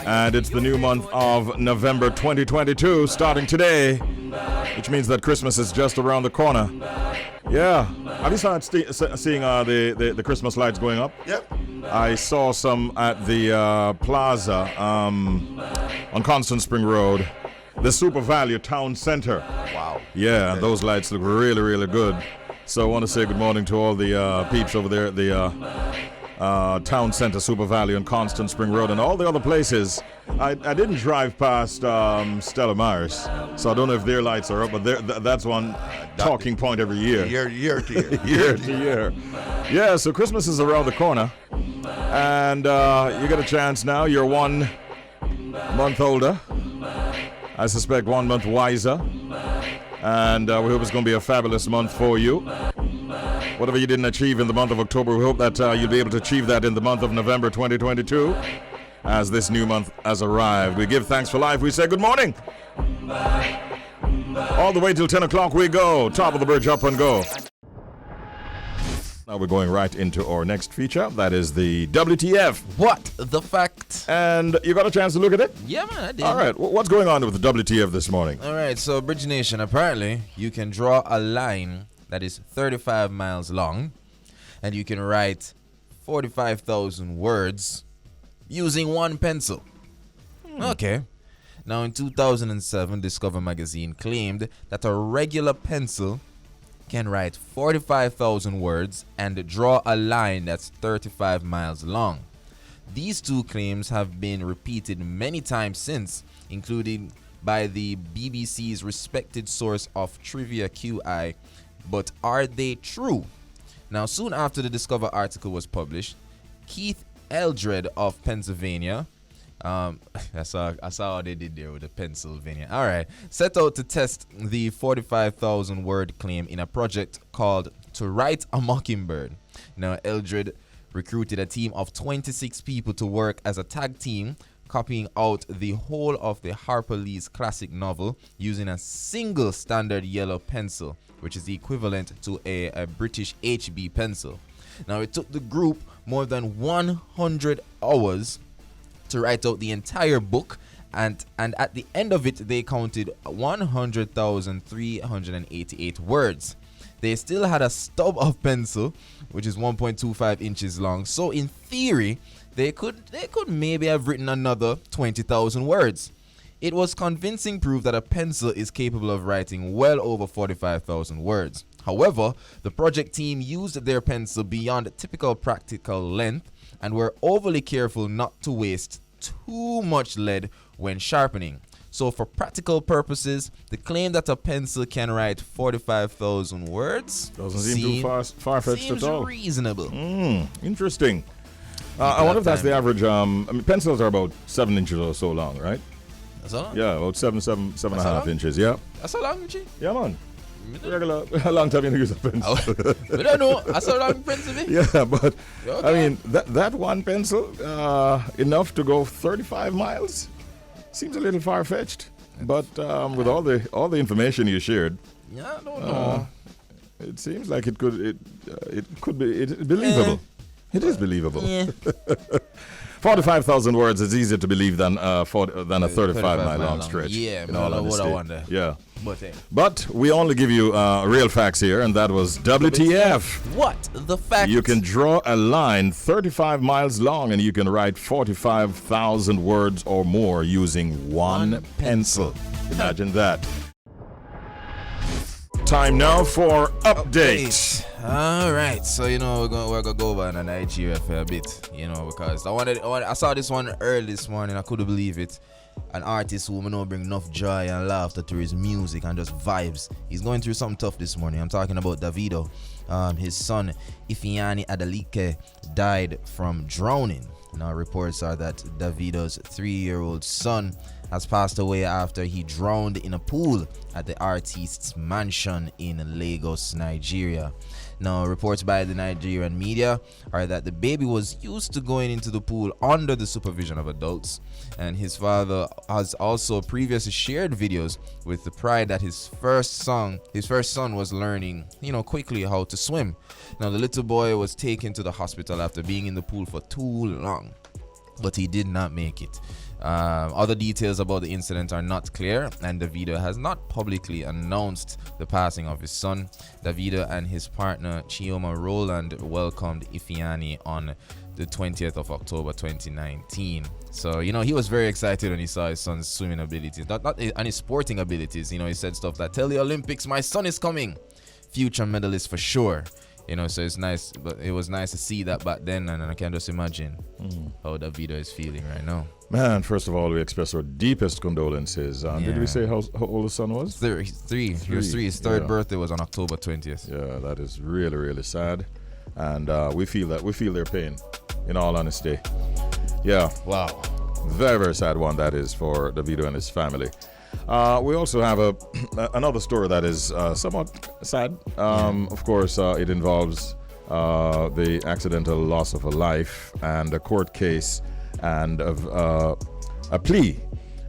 And it's the new month of November 2022, starting today, which means that Christmas is just around the corner. Yeah. Have you started seeing the Christmas lights going up? Yep. I saw some at the plaza on Constant Spring Road, the Super Value Town Center. Wow. Yeah, and those lights look really, really good. So I want to say good morning to all the peeps over there at the Town Center, Super Value, and Constant Spring Road, and all the other places. I didn't drive past Stella Maris, so I don't know if their lights are up, but that's one talking point every year. Year to year. Year to year. Yeah, so Christmas is around the corner, and you get a chance now. You're 1 month older. I suspect 1 month wiser. And we hope it's going to be a fabulous month for you. Whatever you didn't achieve in the month of October, we hope that you'll be able to achieve that in the month of November 2022, as this new month has arrived. We give thanks for life. We say good morning. All the way till 10 o'clock we go. Top of the bridge, up and go. Now we're going right into our next feature. That is the WTF. What the fact? And you got a chance to look at it? Yeah, man, I did. All right. What's going on with the WTF this morning? All right, so Bridge Nation, apparently you can draw a line that is 35 miles long, and you can write 45,000 words using one pencil. Okay. Now, in 2007, Discover magazine claimed that a regular pencil can write 45,000 words and draw a line that's 35 miles long. These two claims have been repeated many times since, including by the BBC's respected source of trivia QI. But are they true? Now, soon after the Discover article was published, Keith Eldred of Pennsylvania, I saw how they did there with the Pennsylvania. All right, set out to test the 45,000 word claim in a project called To Write a Mockingbird. Now, Eldred recruited a team of 26 people to work as a tag team, copying out the whole of the Harper Lee's classic novel using a single standard yellow pencil, which is the equivalent to a British HB pencil. Now, it took the group more than 100 hours to write out the entire book, and at the end of it, they counted 100,388 words. They still had a stub of pencil, which is 1.25 inches long. So in theory, they could maybe have written another 20,000 words. It was convincing proof that a pencil is capable of writing well over 45,000 words. However, the project team used their pencil beyond typical practical length and were overly careful not to waste too much lead when sharpening. So for practical purposes, the claim that a pencil can write 45,000 words doesn't seem too far-fetched at all. Seems reasonable. Interesting. I wonder if that's the average. Pencils are about 7 inches or so long, right? That's all long? Yeah, about seven and a half inches. Yeah. That's how long, Richie? Yeah, man. Regular, how long time you use a pencil? We don't know. That's how long pencil be. Yeah, but Okay. I mean that one pencil enough to go 35 miles seems a little far-fetched. But with all the information you shared, Yeah, I don't know. it seems like it could be believable. It is believable. Yeah. 45,000 words is easier to believe than a 35-mile long stretch. Yeah, in all man, what I honesty. wonder. Yeah. But But we only give you real facts here, and that was WTF. what the fact? You can draw a line 35 miles long, and you can write 45,000 words or more using one pencil. Imagine that. Time now for update. All right, so we're gonna go over on Nigeria for a bit, because I saw this one early this morning. I couldn't believe it. An artist who know bring enough joy and laughter to his music and just vibes. He's going through something tough this morning. I'm talking about Davido. His son Ifeanyi Adeleke died from drowning. Now reports are that Davido's 3-year-old son has passed away after he drowned in a pool at the artist's mansion in Lagos, Nigeria. Now, reports by the Nigerian media are that the baby was used to going into the pool under the supervision of adults, and his father has also previously shared videos with the pride that his first son was learning, quickly how to swim. Now, the little boy was taken to the hospital after being in the pool for too long. but he did not make it. Other details about the incident are not clear, and Davido has not publicly announced the passing of his son. Davido and his partner Chioma Rowland welcomed Ifeanyi on the 20th of October 2019. So, he was very excited when he saw his son's swimming abilities, not and his sporting abilities. He said stuff like, "Tell the Olympics my son is coming. Future medalist for sure." So it's nice, but it was nice to see that back then, and I can just imagine how Davido is feeling right now. Man, first of all, we express our deepest condolences. Did we say how old the son was? Three. He was 3. His third birthday was on October 20th. Yeah, that is really, really sad, and we feel their pain. In all honesty, yeah. Wow, very, very sad one that is for Davido and his family. We also have another story that is somewhat sad. Of course, it involves the accidental loss of a life and a court case and a plea.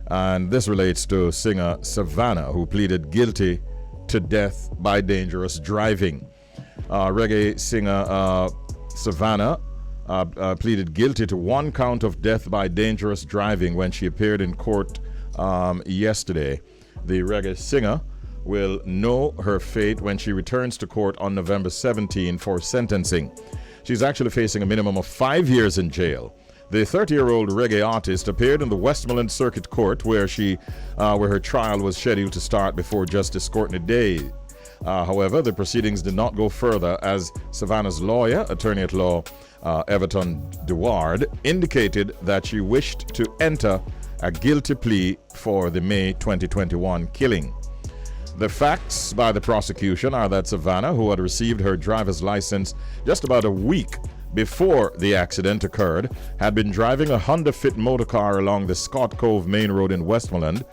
And this relates to singer Savannah, who pleaded guilty to death by dangerous driving. Reggae singer Savannah pleaded guilty to 1 count of death by dangerous driving when she appeared in court yesterday. The reggae singer will know her fate when she returns to court on November 17 for sentencing. She's actually facing a minimum of 5 years in jail. The 30-year-old reggae artist appeared in the Westmoreland Circuit Court where her trial was scheduled to start before Justice Courtney Day. However, the proceedings did not go further as Savannah's lawyer, attorney at law Everton Deward, indicated that she wished to enter a guilty plea for the May 2021 killing. The facts by the prosecution are that Savannah, who had received her driver's license just about a week before the accident occurred, had been driving a Honda Fit motor car along the Scott Cove Main Road in Westmoreland,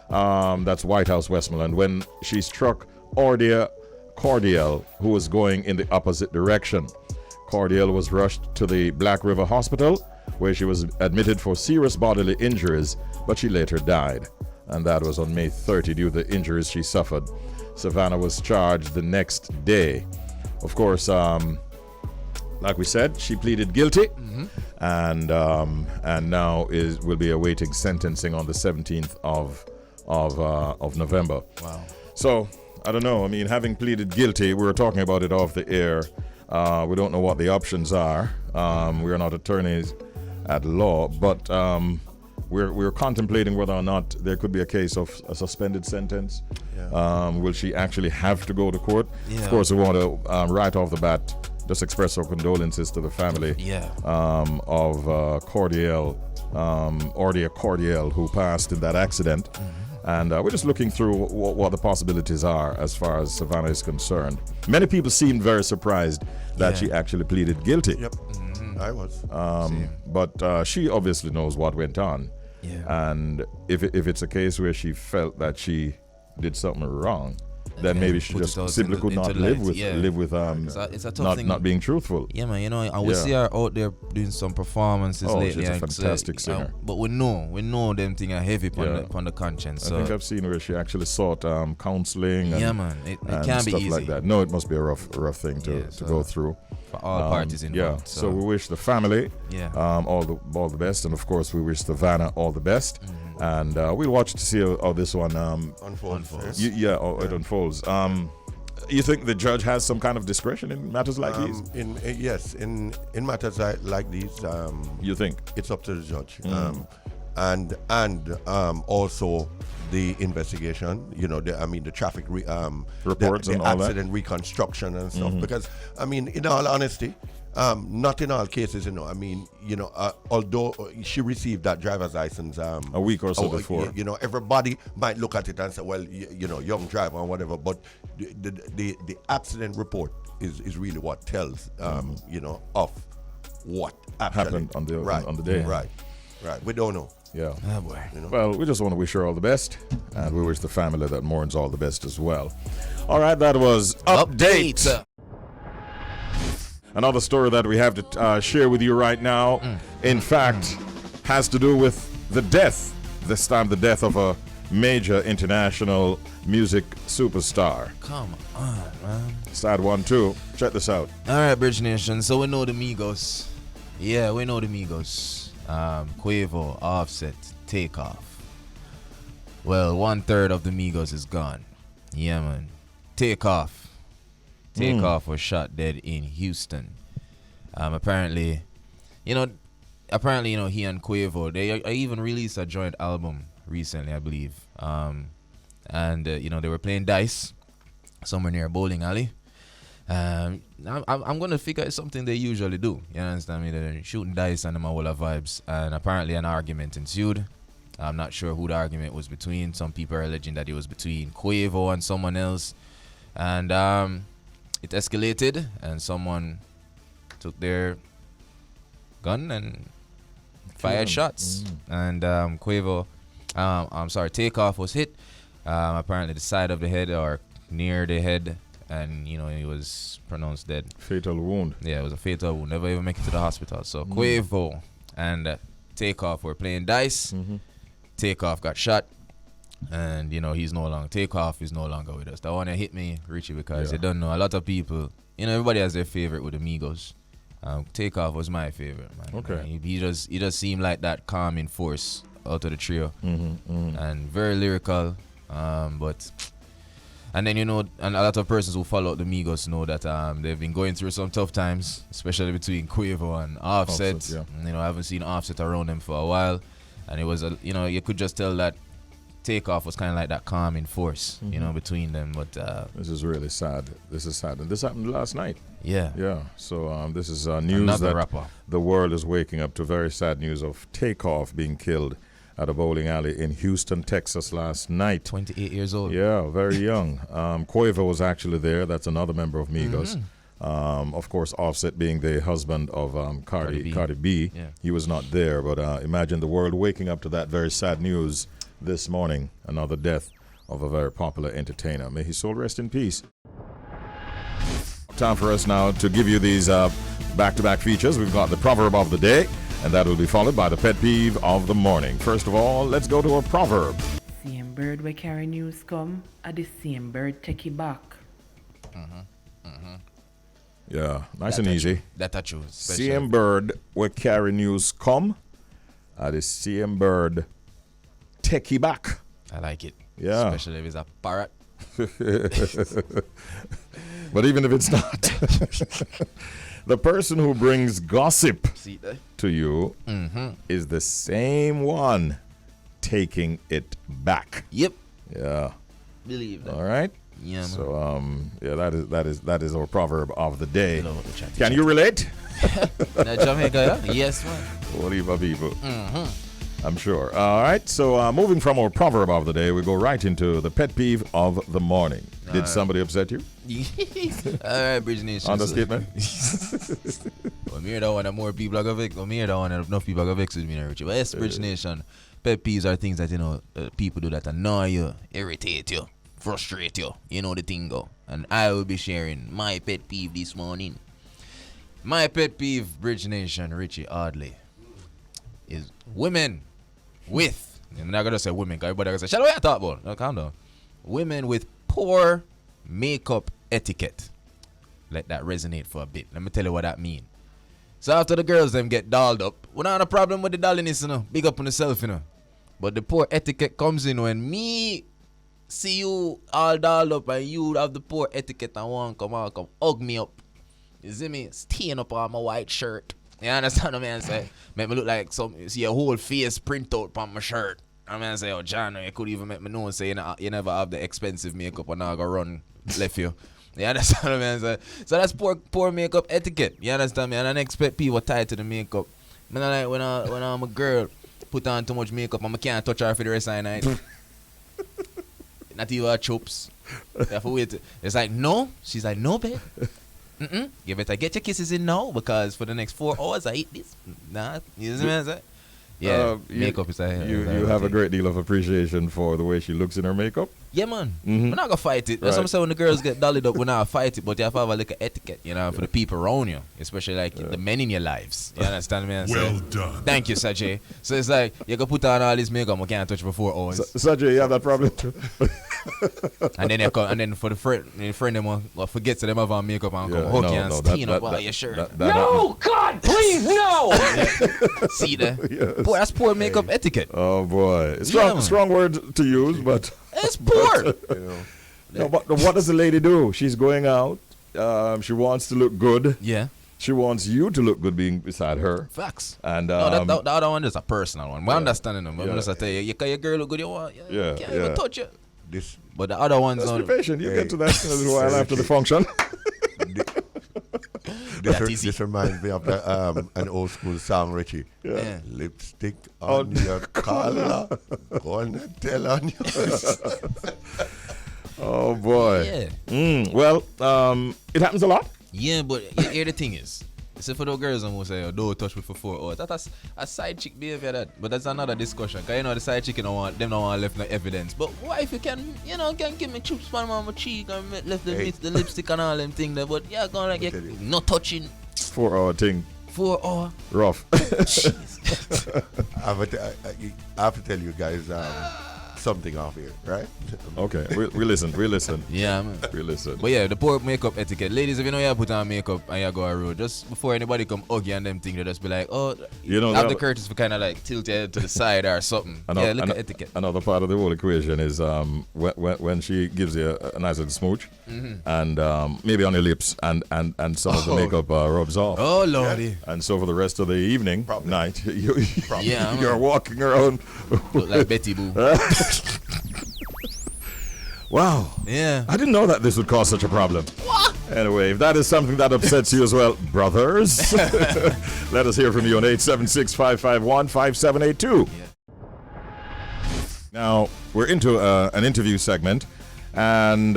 that's White House, Westmoreland, when she struck Ordia Cordial, who was going in the opposite direction. Cordial was rushed to the Black River Hospital, where she was admitted for serious bodily injuries, but she later died. And that was on May 30 due to the injuries she suffered. Savannah was charged the next day. Of course, like we said, she pleaded guilty, and now will be awaiting sentencing on the 17th of November. Wow. So I don't know. I mean, having pleaded guilty, we were talking about it off the air. We don't know what the options are. We are not attorneys at law, but we're contemplating whether or not there could be a case of a suspended sentence. Yeah. Will she actually have to go to court? Yeah. Of course, we want to right off the bat just express our condolences to the family of Cordial, Ordia Cordial, who passed in that accident. And we're just looking through what the possibilities are as far as Savannah is concerned. Many people seemed very surprised that she actually pleaded guilty. Yep, I was. But she obviously knows what went on. Yeah. And if it's a case where she felt that she did something wrong, then maybe she just simply could not live with it's a tough thing. Not being truthful. Yeah, man. And we see her out there doing some performances lately. She's a fantastic singer. But we know them things are heavy upon the conscience. So. I think I've seen where she actually sought counseling. Man, it can be stuff easy like that. No, it must be a rough thing to go through. For all parties involved. Yeah. So we wish the family all the best, and of course we wish Savannah all the best. And we'll watch to see how this one unfolds. It unfolds. You think the judge has some kind of discretion in matters like these? In matters like these, you think it's up to the judge, and also the investigation. The traffic reports and the all accident reconstruction and stuff. Because in all honesty. Not in all cases, although she received that driver's license a week or so before. Everybody might look at it and say, well, young driver or whatever, but the accident report is really what tells, of what happened on the day. Right. We don't know. Yeah. Oh boy. Well, we just want to wish her all the best, and we wish the family that mourns all the best as well. All right, that was Update. Another story that we have to share with you right now, in fact, has to do with the death, this time the death of a major international music superstar. Come on, man. Sad one, too. Check this out. All right, Bridge Nation. So we know the Migos. Yeah, we know the Migos. Quavo, Offset, Takeoff. Well, 1/3 of the Migos is gone. Yeah, man. Takeoff. Takeoff was shot dead in Houston. Apparently, he and Quavo, they even released a joint album recently, I believe. And they were playing dice somewhere near a bowling alley. I'm gonna figure it's something they usually do. You understand me? They're shooting dice and them all the vibes. And apparently an argument ensued. I'm not sure who the argument was between. Some people are alleging that it was between Quavo and someone else. And it escalated, and someone took their gun and fired shots. And Takeoff was hit. Apparently the side of the head or near the head, and he was pronounced dead. Fatal wound. Yeah, it was a fatal wound. Never even make it to the hospital. So Quavo and Takeoff were playing dice. Takeoff got shot, and he's no longer. Takeoff is no longer with us. That one that hit me, Richie, because they don't know. A lot of people, everybody has their favorite with the Migos. Takeoff was my favorite, man. Okay. He just seemed like that calming force out of the trio, and very lyrical. And then and a lot of persons who follow the Migos know that they've been going through some tough times, especially between Quavo and Offset. I haven't seen Offset around them for a while, and it was you could just tell that Takeoff was kind of like that calming force, between them. But this is really sad. This is sad, and this happened last night. Yeah. So this is news Another that rapper. The world is waking up to very sad news of Takeoff being killed at a bowling alley in Houston, Texas last night. 28 years old. Yeah, very young. Quavo was actually there. That's another member of Migos. Of course, Offset being the husband of Cardi B. Yeah. He was not there, but imagine the world waking up to that very sad news this morning. Another death of a very popular entertainer. May his soul rest in peace. Time for us now to give you these back-to-back features. We've got the proverb of the day, and that will be followed by the pet peeve of the morning. First of all, let's go to a proverb. Same bird we carry news come, the same bird take it back. Yeah, nice and easy. That's true. Same bird where carry news come, the same bird take it back. I like it. Yeah. Especially if it's a parrot. But even if it's not, the person who brings gossip to you is the same one taking it back. Yep. Yeah. Believe that. All right. Yeah, man. So that is our proverb of the day. Can you relate? Jamaica, yeah? Yes, man. What do you people? I'm sure. All right. So moving from our proverb of the day, we go right into the pet peeve of the morning. Did somebody upset you? All right, Bridge Nation. Understatement. Well, me don't want more people are going to vex. Well, me don't want enough people are going to vex with me, Richie. But yes, Bridge Nation. Pet peeves are things that, people do that annoy you, irritate you, frustrate you. You know the thing go. And I will be sharing my pet peeve this morning. My pet peeve, Bridge Nation, Richie Oddly, is women with, I'm not going to say women, because everybody going to say, shut up, what you talk about? No, calm down. Women with poor makeup etiquette. Let that resonate for a bit. Let me tell you what that mean. So after the girls them get dolled up, we don't have a problem with the dolliness, Big up on yourself, But the poor etiquette comes in when me see you all dolled up and you have the poor etiquette and want come hug me up. You see me? Stain up on my white shirt. You understand what I say? Make me look like see a whole face print out on my shirt. I say, oh, John, you could even make me know and say you never have the expensive makeup and now go run left you. You understand what I say? So that's poor makeup etiquette. You understand me? And I don't expect people tied to the makeup. I like when I'm a girl put on too much makeup and I can't touch her for the rest of the night. Not even her chops. You have to wait. It's like, no. She's like, no, babe. You better get your kisses in now because for the next 4 hours I eat this. Nah, you know what I'm saying? Yeah, makeup is a you have a great deal of appreciation for the way she looks in her makeup. Yeah, man. We're not gonna fight it. That's what I'm saying. When the girls get dollied up, we're not fight it, but you have to have a little etiquette, you know, for the people around you, especially like the men in your lives. You understand me? Well done. Thank you, Sajay. So it's like you can put on all this makeup, we can't touch for 4 hours. Sajay, you have that problem too. And then you come, and then for the friend them will forget to them have on makeup and come hug you and stain up all your shirt. No, God, please, no! See that? Yes. Boy, that's poor makeup etiquette. Oh boy, Yeah. strong word to use, but It's poor. no, but what does the lady do? She's going out. She wants to look good. Yeah. She wants you to look good being beside her. Facts. And No, the other one is a personal one. We understand them. I'm Yeah. just tell you, your girl look good, you can't even touch it. This But the other ones Just be on patient. You get to that in a little while after the function. easy. reminds me of an old school song, Richie. Yeah. Lipstick on your collar, gonna tell on yours. Oh boy. Yeah. Well, it happens a lot. Yeah, but here the thing is. Except for those girls who say, oh, don't touch me for 4 hours. That's a side chick behavior that. But that's another discussion. Because you know the side chick don't want left no evidence. But what if you can give me chips on my cheek and left the lipstick and all them things there. But yeah, gonna like no touching. 4-hour thing. 4 hours. Rough. I have to tell you guys something off here, right? Okay, we listen. Yeah, man. We listen. But yeah, the poor makeup etiquette. Ladies, if you know you put on makeup and you go a road, just before anybody come hug you and them things, they just be like, oh, You know, have that- the courtesy for kind of like tilt your head to the side or something. Yeah, look at etiquette. Another part of the whole equation is when she gives you a nice little smooch and maybe on your lips and some of the makeup rubs off. Oh, lordy. And so for the rest of the evening, night, Yeah, man. you're walking around. Look like Betty Boo. Wow. Yeah. I didn't know that this would cause such a problem. What? Anyway, if that is something that upsets you as well, brothers, let us hear from you on 876-551-5782. Now, we're into an interview segment, and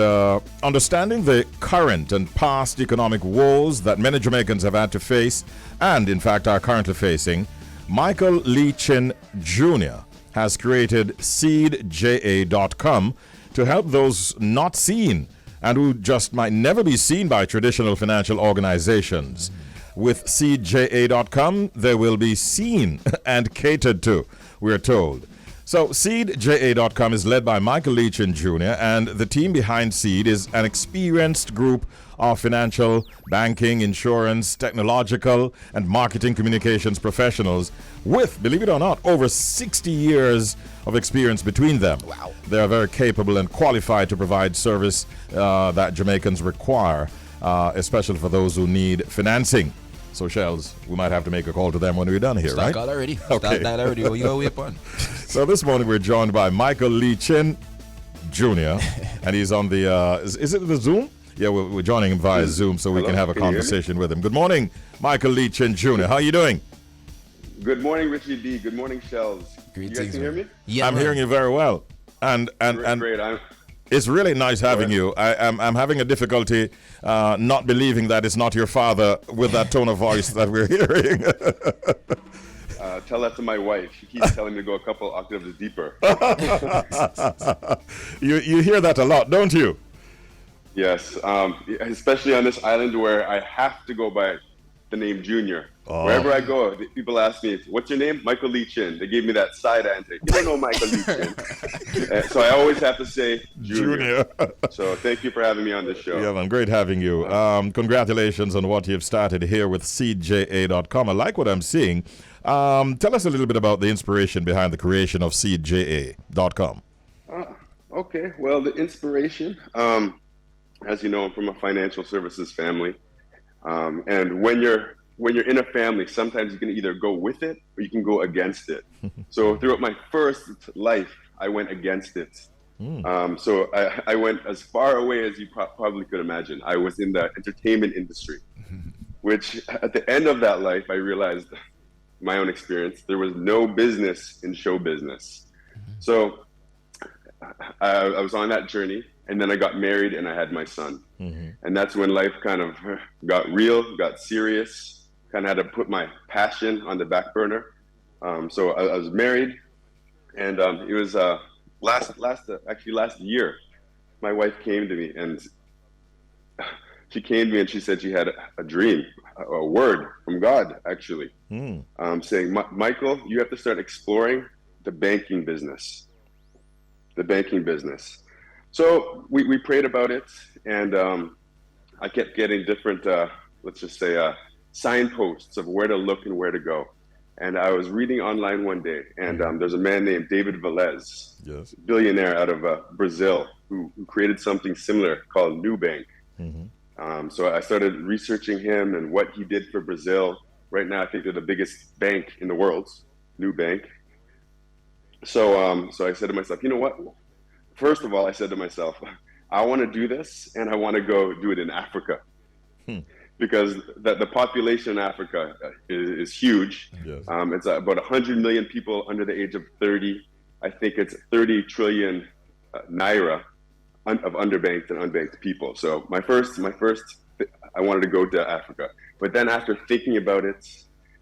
understanding the current and past economic woes that many Jamaicans have had to face, and in fact are currently facing, Michael Lee Chin Jr. has created SeedJA.com to help those not seen and who just might never be seen by traditional financial organizations. With SeedJA.com, they will be seen and catered to, we're told. So SeedJA.com is led by Michael Leachin Jr., and the team behind Seed is an experienced group of financial, banking, insurance, technological, and marketing communications professionals with, believe it or not, over 60 years of experience between them. Wow. They are very capable and qualified to provide service that Jamaicans require, especially for those who need financing. So, Shelz, we might have to make a call to them when we're done here, right? Start already. Okay. Start that already. You go wait on. So this morning we're joined by Michael Lee Chin Jr. and he's on the, is it the Zoom? Yeah, we're joining him via Zoom so we can have a conversation with him. Good morning, Michael Lee Chin Jr. How are you doing? Good morning, Richie D. Good morning, Shelz. You guys can hear me? Yeah, I'm man. hearing you very well. And Great. it's really nice having you. I'm having a difficulty not believing that it's not your father with that tone of voice that we're hearing. Tell that to my wife. She keeps telling me to go a couple octaves deeper. You hear that a lot, don't you? Yes, especially on this island where I have to go by the name Junior. Wherever I go, people ask me, what's your name? Michael Lee Chin. They gave me that side answer. You don't know Michael Lee Chin. So I always have to say Junior. So thank you for having me on this show. Yeah, man, great having you. Congratulations on what you've started here with SeedJA.com. I like what I'm seeing. Tell us a little bit about the inspiration behind the creation of SeedJA.com. Okay, well, the inspiration, as you know, I'm from a financial services family. And when you're in a family, sometimes you can either go with it or you can go against it. So throughout my first life, I went against it. So I went as far away as you probably could imagine. I was in the entertainment industry, which at the end of that life, I realized my own experience, there was no business in show business. So I was on that journey, and then I got married and I had my son. And that's when life kind of got real, got serious, kind of had to put my passion on the back burner. So I was married, and it was last year, my wife came to me and she said she had a dream, a word from God, actually, saying, Michael, you have to start exploring the banking business. The banking business. So we prayed about it, and I kept getting different, let's just say, signposts of where to look and where to go. And I was reading online one day, and there's a man named David Velez, Yes. billionaire out of Brazil, who created something similar called Nubank. So I started researching him and what he did for Brazil. Right now, I think they're the biggest bank in the world, Nubank. So I said to myself, you know what? First of all, I said to myself, I want to do this, and I want to go do it in Africa. Because the population in Africa is huge. Yes. It's about 100 million people under the age of 30. I think it's 30 trillion naira of underbanked and unbanked people. So my first, I wanted to go to Africa. But then after thinking about it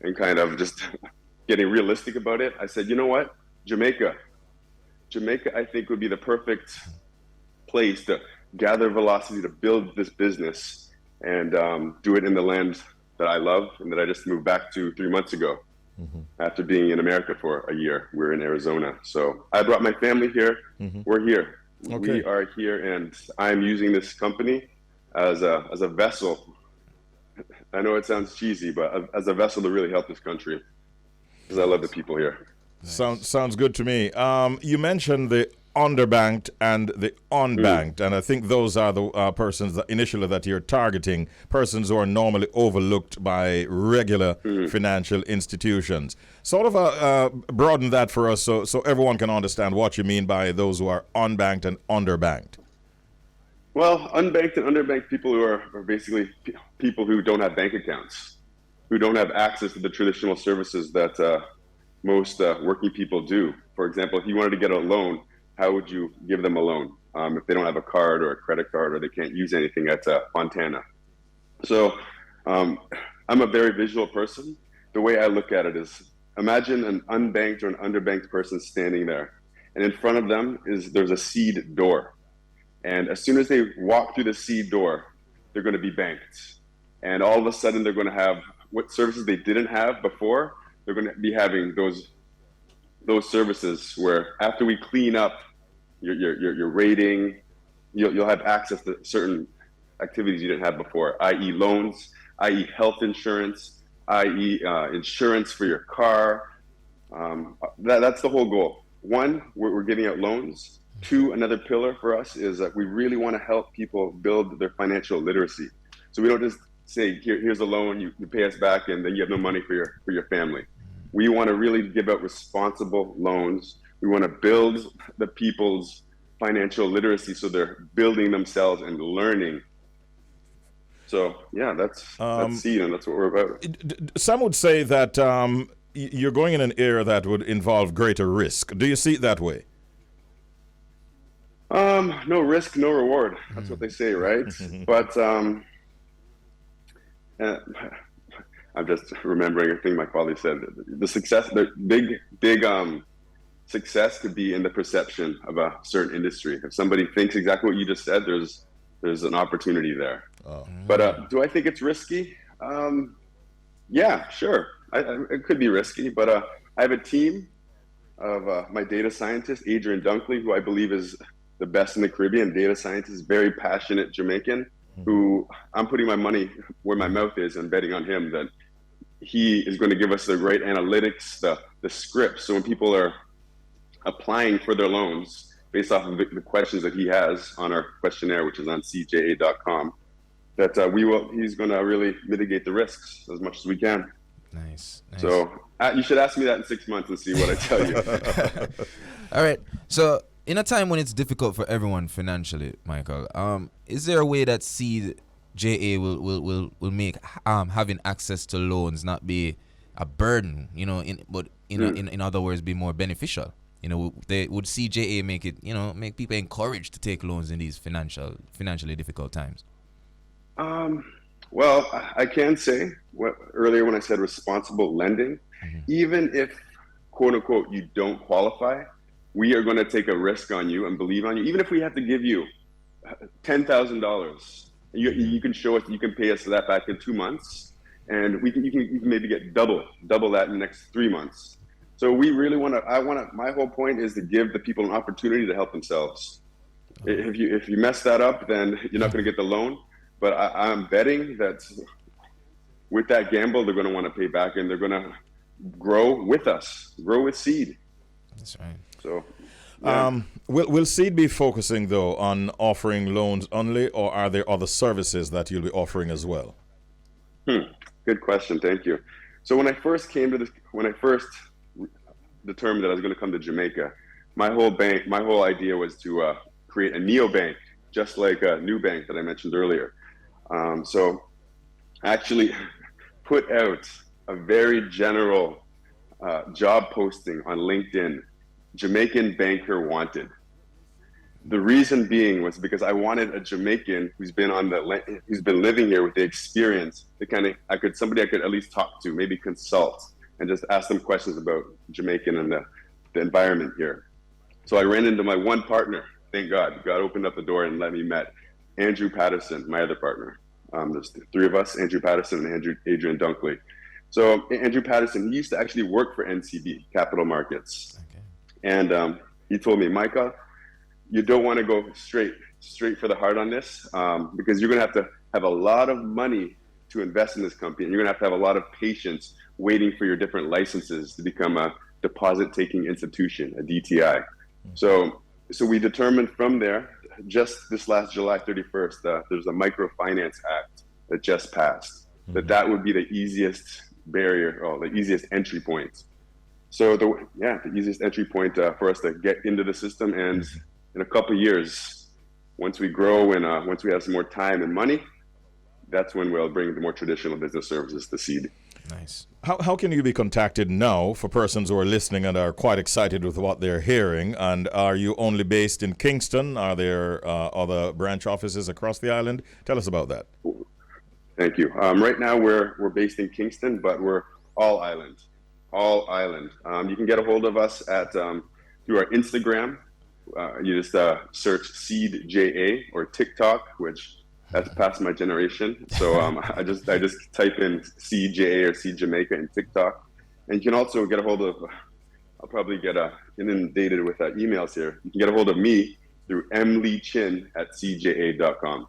and kind of just getting realistic about it, I said, you know what? Jamaica, I think, would be the perfect place to gather velocity to build this business and do it in the land that I love and that I just moved back to 3 months ago. After being in America for a year. We're in Arizona. So I brought my family here. We're here. Okay. We are here, and I'm using this company as a vessel. I know it sounds cheesy, but as a vessel to really help this country, because I love the people here. Sounds good to me. You mentioned the underbanked and the unbanked, and I think those are the persons that initially that you're targeting, persons who are normally overlooked by regular financial institutions. Sort of broaden that for us so everyone can understand what you mean by those who are unbanked and underbanked. Well, unbanked and underbanked people who are basically people who don't have bank accounts, who don't have access to the traditional services that most working people do. For example, if you wanted to get a loan, how would you give them a loan if they don't have a card or a credit card, or they can't use anything at Fontana? So I'm a very visual person. The way I look at it is, imagine an unbanked or an underbanked person standing there, and in front of them there's a seed door. And as soon as they walk through the seed door, they're going to be banked. And all of a sudden, they're going to have what services they didn't have before. They're going to be having those services where after we clean up your rating, you'll have access to certain activities you didn't have before, i.e. loans, i.e. health insurance, i.e. Insurance for your car. That's the whole goal. One, we're giving out loans. Two, another pillar for us is that we really want to help people build their financial literacy. So we don't just say, here's a loan, you pay us back, and then you have no money for your family. We want to really give out responsible loans. We want to build the people's financial literacy so they're building themselves and learning. So, yeah, that's seed, and that's what we're about. Some would say that you're going in an area that would involve greater risk. Do you see it that way? No risk, no reward. That's what they say, right? But I'm just remembering a thing my father said. The big success could be in the perception of a certain industry. If somebody thinks exactly what you just said, there's an opportunity there. But do I think it's risky? Yeah, sure. It could be risky, but I have a team of my data scientist, Adrian Dunkley, who I believe is the best in the Caribbean, data scientist, very passionate Jamaican, who I'm putting my money where my mouth is and betting on him that he is going to give us the right analytics, the scripts. So when people are applying for their loans based off of the questions that he has on our questionnaire, which is on cja.com, that he's going to really mitigate the risks as much as we can. Nice. So you should ask me that in 6 months and see what I tell you. All right. So in a time when it's difficult for everyone financially, Michael, is there a way that CJA will make having access to loans not be a burden, in other words, be more beneficial? Would CJA make it, make people encouraged to take loans in these financially difficult times? Well, I can say earlier when I said responsible lending, even if quote unquote, you don't qualify, we are going to take a risk on you and believe on you. Even if we have to give you $10,000, you can show us, you can pay us that back in 2 months, and you can maybe get double that in the next 3 months. So we really my whole point is to give the people an opportunity to help themselves. If you mess that up, then you're not going to get the loan. But I'm betting that with that gamble, they're going to want to pay back, and they're going to grow with us, grow with Seed. That's right. So, yeah. Will Seed be focusing though on offering loans only, or are there other services that you'll be offering as well? Good question. Thank you. So when I first determined that I was going to come to Jamaica, my whole idea was to create a neobank, just like a new bank that I mentioned earlier. So I actually put out a very general job posting on LinkedIn, Jamaican banker wanted. The reason being was because I wanted a Jamaican who's been living here with the experience, somebody I could at least talk to, maybe consult, and just ask them questions about Jamaican and the environment here. So I ran into my one partner. Thank God. God opened up the door and let me meet Andrew Patterson, my other partner. There's three of us, Andrew Patterson and Adrian Dunkley. So Andrew Patterson, he used to actually work for NCB, Capital Markets. Okay. And he told me, Micah, you don't want to go straight for the heart on this, because you're going to have a lot of money to invest in this company. And you're going to have a lot of patience waiting for your different licenses to become a deposit-taking institution, a DTI. So we determined from there, just this last July 31st, there's a Microfinance Act that just passed, that would be the easiest barrier, or the easiest entry point. So the easiest entry point for us to get into the system. And in a couple of years, once we grow and once we have some more time and money, that's when we'll bring the more traditional business services to Seed. Nice. How can you be contacted now for persons who are listening and are quite excited with what they're hearing? And are you only based in Kingston? Are there other branch offices across the island? Tell us about that. Thank you. Right now we're based in Kingston, but we're all island. All island. You can get a hold of us at through our Instagram. You just search Seed JA, or TikTok, which that's past my generation. So I just type in CJA or Seed Jamaica in TikTok. And you can also get a hold of, I'll probably get inundated with emails here. You can get a hold of me through mleechin@cja.com.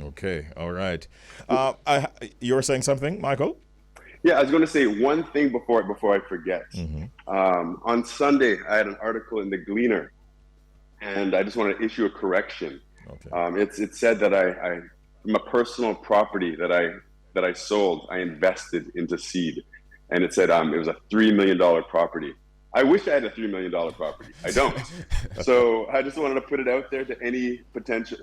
Okay, all right. You were saying something, Michael? Yeah, I was going to say one thing before I forget. On Sunday, I had an article in the Gleaner, and I just want to issue a correction. Okay. It said that I from a personal property that I sold, I invested into Seed, and it said it was a $3 million property. I wish I had a $3 million property. I don't. So I just wanted to put it out there to any potential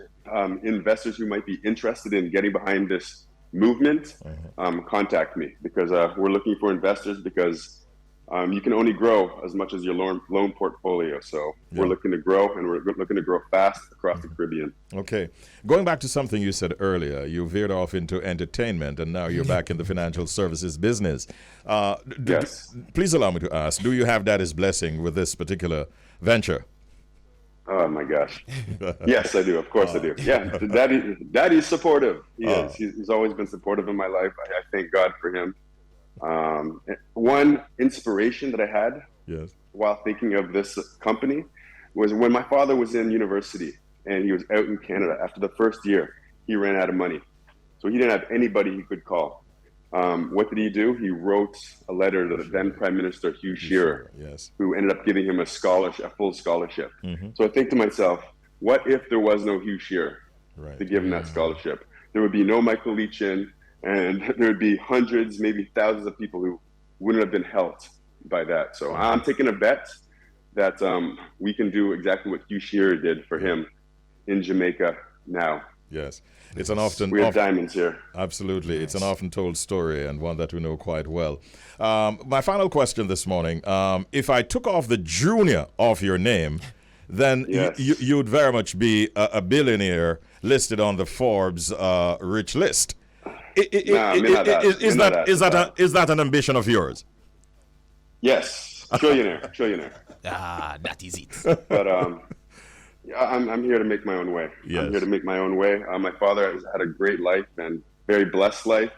investors who might be interested in getting behind this movement. Contact me, because we're looking for investors, because you can only grow as much as your loan portfolio. So we're looking to grow, and we're looking to grow fast across the Caribbean. Okay. Going back to something you said earlier, you veered off into entertainment, and now you're back in the financial services business. Yes. Please allow me to ask, do you have Daddy's blessing with this particular venture? Oh my gosh. Yes, I do. Of course I do. Yeah. Daddy's supportive. He is. He's always been supportive in my life. I thank God for him. One inspiration that I had while thinking of this company was when my father was in university and he was out in Canada. After the first year, he ran out of money. So he didn't have anybody he could call. What did he do? He wrote a letter to the then Prime Minister Hugh Shearer, who ended up giving him a full scholarship. So I think to myself, what if there was no Hugh Shearer to give him that scholarship? There would be no Michael Leachin, and there would be hundreds, maybe thousands of people who wouldn't have been helped by that. So I'm taking a bet that we can do exactly what Hugh Shearer did for him in Jamaica now. Yes. It's an often... We have diamonds here. Absolutely. It's an often told story, and one that we know quite well. My final question this morning, if I took off the junior off your name, then you'd very much be a billionaire listed on the Forbes rich list. Is that an ambition of yours? Yes. Trillionaire. That is it. But yeah, I'm here to make my own way. Yes. I'm here to make my own way. My father has had a great life and very blessed life.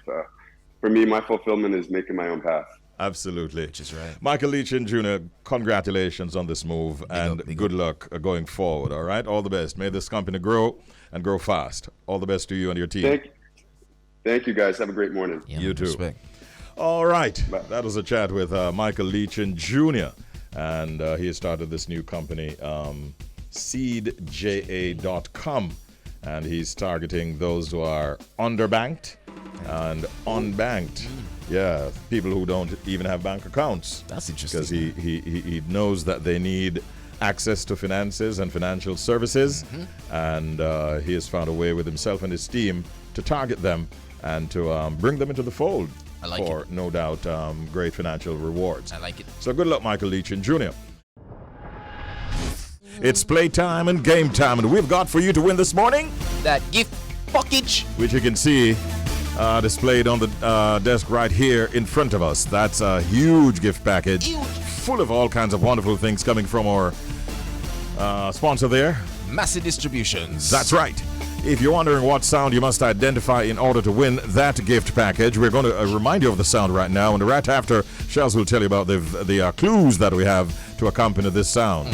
For me, my fulfillment is making my own path. Absolutely. Which is right. Michael Leachin Jr., congratulations on this move and big good luck going forward, all right? All the best. May this company grow and grow fast. All the best to you and your team. Thank you, guys. Have a great morning. Yeah, You too. respect. All right. Bye. That was a chat with Michael Leachin Jr., and he has started this new company, seedja.com, and he's targeting those who are underbanked and unbanked. Yeah, people who don't even have bank accounts. That's interesting. Because he knows that they need access to finances and financial services, and he has found a way with himself and his team to target them and to bring them into the fold I like for, no doubt, great financial rewards. I like it. So good luck, Michael Leachin Jr. It's playtime and game time, and we've got for you to win this morning, That gift package. which you can see displayed on the desk right here in front of us. That's a huge gift package, Huge. full of all kinds of wonderful things coming from our sponsor there. Massive distributions. That's right. If you're wondering what sound you must identify in order to win that gift package, we're going to remind you of the sound right now, and right after, Shelz will tell you about the clues that we have to accompany this sound.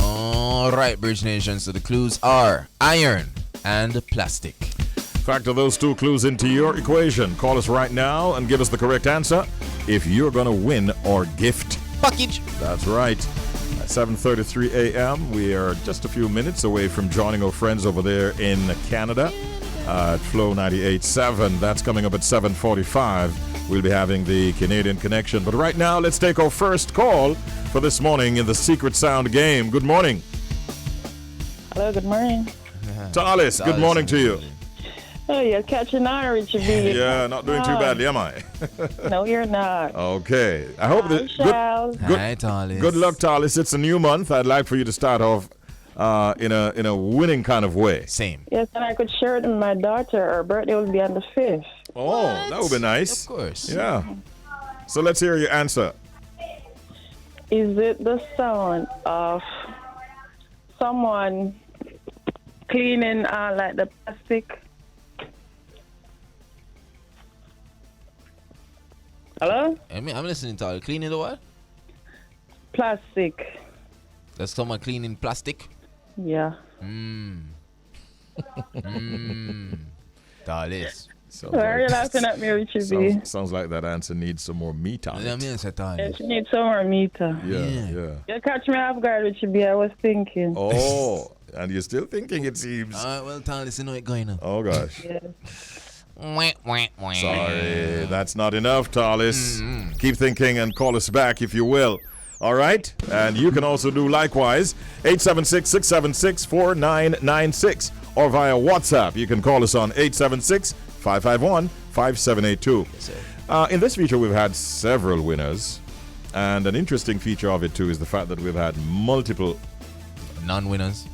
All right, Bridge Nation. So the clues are iron and plastic. Factor those two clues into your equation. Call us right now and give us the correct answer if you're going to win our gift. Package. That's right. At 7:33 a.m., we are just a few minutes away from joining our friends over there in Canada at Flow 98.7. That's coming up at 7:45. We'll be having the Canadian connection. But right now, let's take our first call for this morning in the Secret Sound game. Good morning. Hello, good morning. Talis, good morning to you. Oh, you're catching on, Richie B. Yeah, not doing too badly, am I? No, you're not. Okay. I hope Hi, that Shelz. Hi, Talis. good luck, Talis. It's a new month. I'd like for you to start off in a winning kind of way. Same. Yes, and I could share it with my daughter. Her birthday will be on the 5th. Oh, that would be nice. Of course. Yeah. So let's hear your answer. Is it the sound of someone cleaning like the plastic? Hello? I'm listening to you. Cleaning the what? Plastic. That's someone cleaning plastic. Yeah. Talis. Sounds Why are you like, laughing at me, Richie B? sounds like that answer needs some more meat on I it. mean, it's Talis. Yes, you need some more meter. Yeah. You catch me off guard, Richie B. I was thinking. Oh, and you're still thinking, it seems. Well, Talis, you know it going on. Oh, gosh. Yes. Sorry, that's not enough, Talis. Keep thinking and call us back if you will. All right? And you can also do likewise. 876-676-4996 or via WhatsApp. You can call us on 876-551-5782. In this feature, we've had several winners. And an interesting feature of it, too, is the fact that we've had multiple... Non-winners.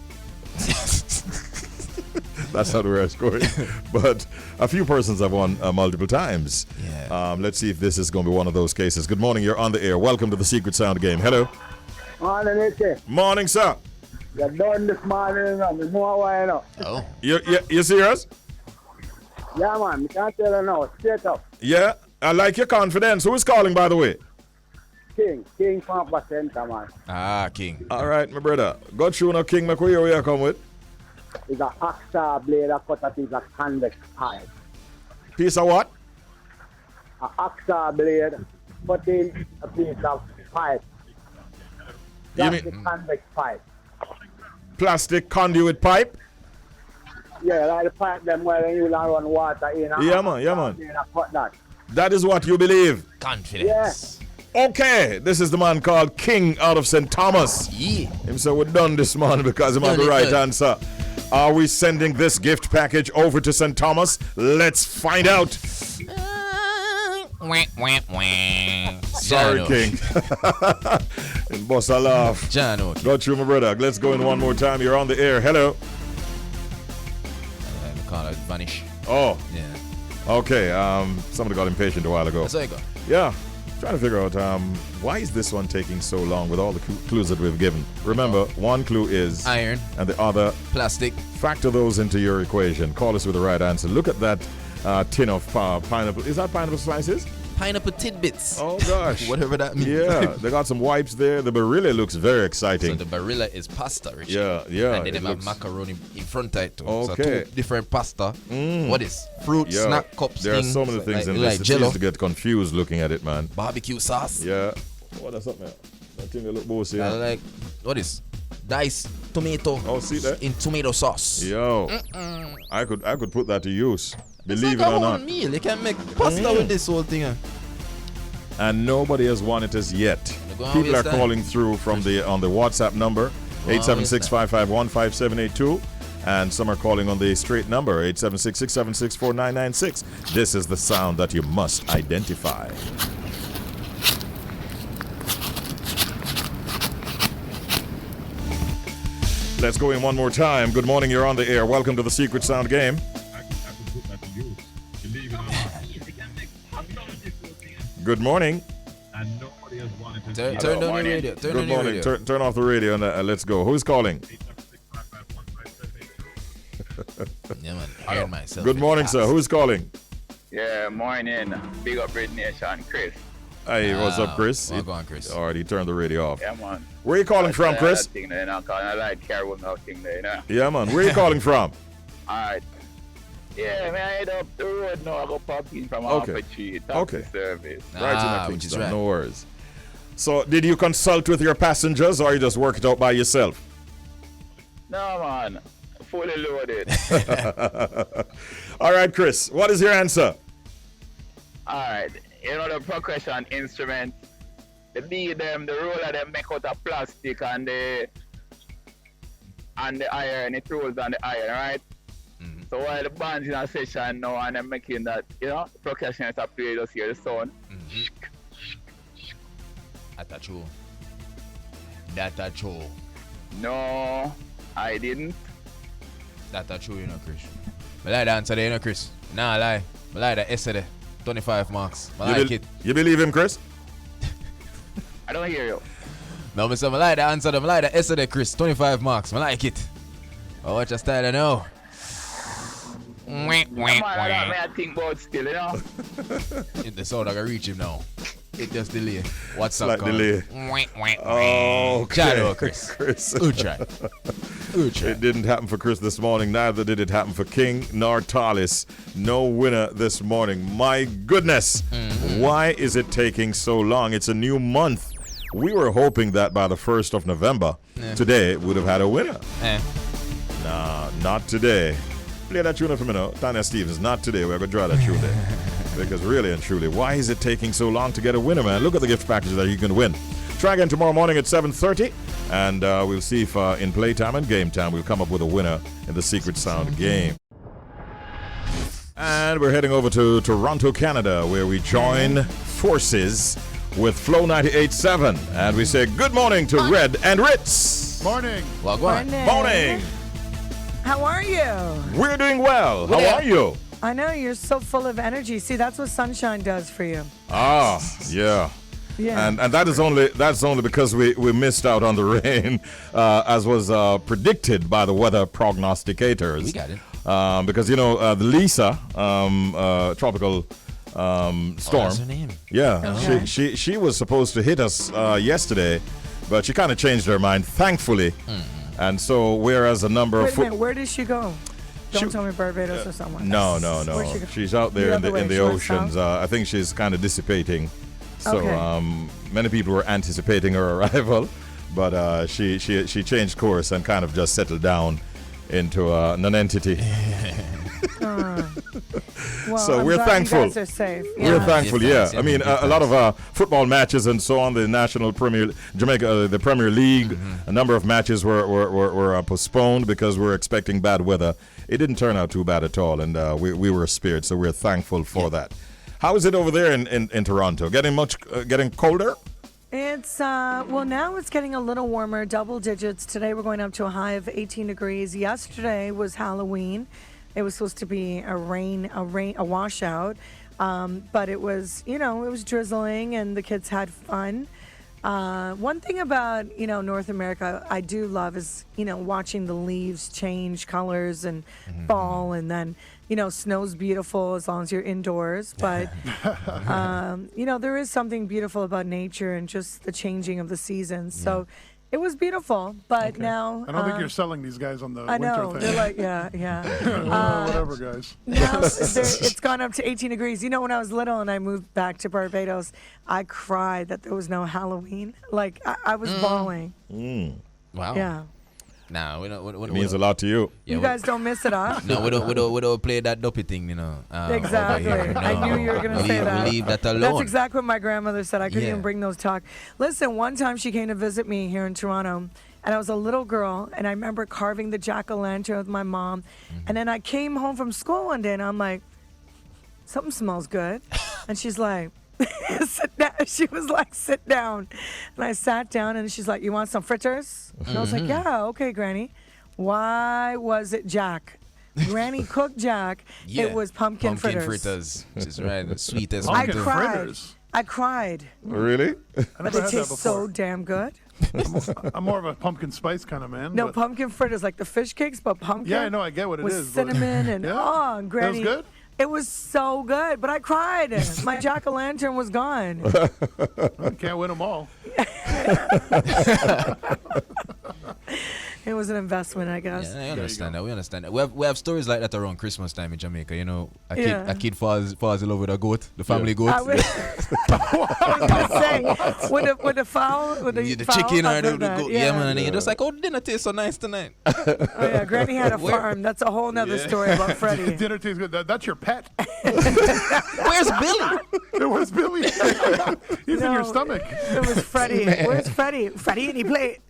That's not where I scored. But a few persons have won multiple times. Yeah. Let's see if this is going to be one of those cases. Good morning. You're on the air. Welcome to the Secret Sound game. Hello. Morning, Richie. Morning, sir. You're done this morning, you know. You know why, you know. Oh. You serious? Yeah, man. You can't tell you now. Straight up. Yeah. I like your confidence. Who is calling, by the way? King from Placenta, man. King. All right, my brother. Go through now, King McQueen. Where you come with? It's a hacksaw blade that cut a piece of convex pipe. Piece of what? A hacksaw blade cut in a piece of pipe. You That's mean- the convex pipe. Plastic conduit pipe? Yeah, like the pipe them where you run water in. Yeah, man. Cut that. That is what you believe. Confidence. Okay. This is the man called King out of St. Thomas. Yeah. Him say we're done this morning because he had the Done it right good. answer. Are we sending this gift package over to St. Thomas? Let's find out. Sorry, King. And boss, I laugh. John, okay. Go through, my brother. Let's go in one more time. You're on the air. Hello. Call it vanish. Oh, Yeah. okay. Somebody got impatient a while ago. That's how you go. Yeah. Trying to figure out why is this one taking so long with all the clues that we've given. Remember, one clue is Iron, and the other. plastic. Factor those into your equation. Call us with the right answer. Look at that tin of pineapple. Is that pineapple slices? Pineapple tidbits. Oh gosh. Whatever that means. Yeah, they got some wipes there. The barilla looks very exciting. So the barilla is pasta, Richie. Yeah. And then it they have looks- macaroni in front of it too. Okay. So 2 different pasta. What is? Fruit, Yeah. snack, cups, There are things. so many things in like this. It jello. seems to get confused looking at it, man. Barbecue sauce. Yeah. What is up, man? That thing that look bossy. Like, what is? Diced tomato. Oh, see that? In tomato sauce. Yo, I could put that to use. It's Believe like it a or whole not. meal. You can make pasta with this whole thing. And nobody has won it as yet. Go on, People are waste time. calling through from on the WhatsApp number 876-551-5782, and some are calling on the straight number 876-676-4996. This is the sound that you must identify. Let's go in one more time. Good morning, you're on the air. Welcome to the Secret Sound game. Good morning. Turn down the radio. Turn Good down the morning. radio. Turn off the radio and let's go. Who's calling? Yeah, man. Hearing myself. Good in morning, the sir. past. Who's calling? Yeah, morning. Big up Red Nation, Chris. Hey, what's up, Chris? Well, go on, Chris. Already turned the radio off. Yeah, man. Where are you calling from, Chris? Thing there, I like carry one thing there, you know. Yeah, man. Where are you calling from? Alright. Yeah, man, I head up the road now. I go pop in from Okay. Alpha Tree, taxi Okay. service. Right in the which is Kingston. right. No worries. So, did you consult with your passengers or you just work it out by yourself? No, man. Fully loaded. All right, Chris. What is your answer? Alright. You know the percussion instrument, the beat them, the roller them make out of plastic and the iron, it rolls on the iron, right? So while the band's in a session now and they're making that, percussionists are playing, just hear the sound. That's true. That's true. No, I didn't. That's true, Chris. I like the answer there, Chris. Nah, lie. I like the essay there. 25 marks. I like it. You believe him, Chris? I don't hear you. No, I like the answer. I like the essay there, Chris. 25 marks. I like it. Oh, what your style, I know. Come on, I think about still, The sound I can reach him now. It just delay. What's up, Slight delay. Oh, okay. Shadow, Chris. Chris. Good try. Good try. It didn't happen for Chris this morning. Neither did it happen for King nor Talis. No winner this morning. My goodness. Why is it taking so long? It's a new month. We were hoping that by the 1st of November, today, would have had a winner. Nah, not today. Play that tune for me now. Tanya Stevens, not today. We're going to draw that tune there. Because really and truly, why is it taking so long to get a winner, man? Look at the gift package that you can win. Try again tomorrow morning at 7:30, and we'll see if in playtime and game time we'll come up with a winner in the Secret Sound game. And we're heading over to Toronto, Canada, where we join forces with Flow 98.7, and we say good morning to Red and Ritz. Morning. Well, go on. Morning. How are you? We're doing well. How are you? I know you're so full of energy. See, that's what sunshine does for you. Ah, yeah. Yeah. And that's only because we missed out on the rain, as was predicted by the weather prognosticators. We got it. Because the Lisa tropical storm. That's her name. Yeah, Okay. she was supposed to hit us yesterday, but she kind of changed her mind, thankfully. And so, whereas a number Wait of a minute, where did she go? Don't She- tell me Barbados or somewhere. no, Where'd she go? she's out there The in other way, the she went oceans. south? I think she's kind of dissipating. So Okay. many people were anticipating her arrival, but she changed course and kind of just settled down into a non-entity. Well, So I'm we're glad thankful. You guys are safe. We're Yeah. thankful, Give yeah. thanks, I mean, give a lot of football matches and so on. The National Premier Jamaica, the Premier League, a number of matches were postponed because we're expecting bad weather. It didn't turn out too bad at all, and we were spared. So we're thankful for that. How is it over there in Toronto? Getting colder? It's, well, now it's getting a little warmer, double digits. Today we're going up to a high of 18 degrees. Yesterday was Halloween. It was supposed to be a washout. But it was, it was drizzling and the kids had fun. One thing about, North America I do love is, watching the leaves change colors and fall, and then, snow's beautiful as long as you're indoors. But, there is something beautiful about nature and just the changing of the seasons. So it was beautiful, but now... I don't think you're selling these guys on the I know, winter thing. they're like, yeah. Whatever, guys. Now it's gone up to 18 degrees. When I was little and I moved back to Barbados, I cried that there was no Halloween. Like, I was bawling. Wow. Yeah. Nah, we don't. It means a lot to you. Yeah, you guys don't miss it, huh? No, we don't play that dopey thing, Exactly. over here. No. I knew you were going to say that. We leave that alone. That's exactly what my grandmother said. I couldn't even bring those talk. Listen, one time she came to visit me here in Toronto, and I was a little girl, and I remember carving the jack-o'-lantern with my mom. And then I came home from school one day, and I'm like, something smells good. And she's like, sit down. She was like, sit down. And I sat down, and she's like, you want some fritters? And I was like, yeah, okay, Granny. Why was it Jack? Granny cooked Jack. Yeah. It was pumpkin fritters. Which is right, the sweetest. Pumpkin fritters. I cried. Really? But it tastes so damn good. I'm more of a pumpkin spice kind of man. No, but- pumpkin fritters, like the fish cakes, but pumpkin. Yeah, I know, I get what it with is, but- cinnamon and Yeah. Granny. It was good? It was so good, but I cried. My jack-o'-lantern was gone. I can't win them all. It was an investment, I guess. Yeah, I understand that. We understand that. We have stories like that around Christmas time in Jamaica. A kid falls in love with a goat, the family goat. I was gonna say with the fowl, with the fowl, chicken I or the love that. goat. Yeah, man. And you're just like, oh, dinner tastes so nice tonight. Oh yeah, Granny had a farm. That's a whole nother story about Freddie. Dinner tastes good. That's your pet. Where's Billy? Where's Billy? He's in your stomach. It was Freddie. Where's Freddie? Freddie, any plate?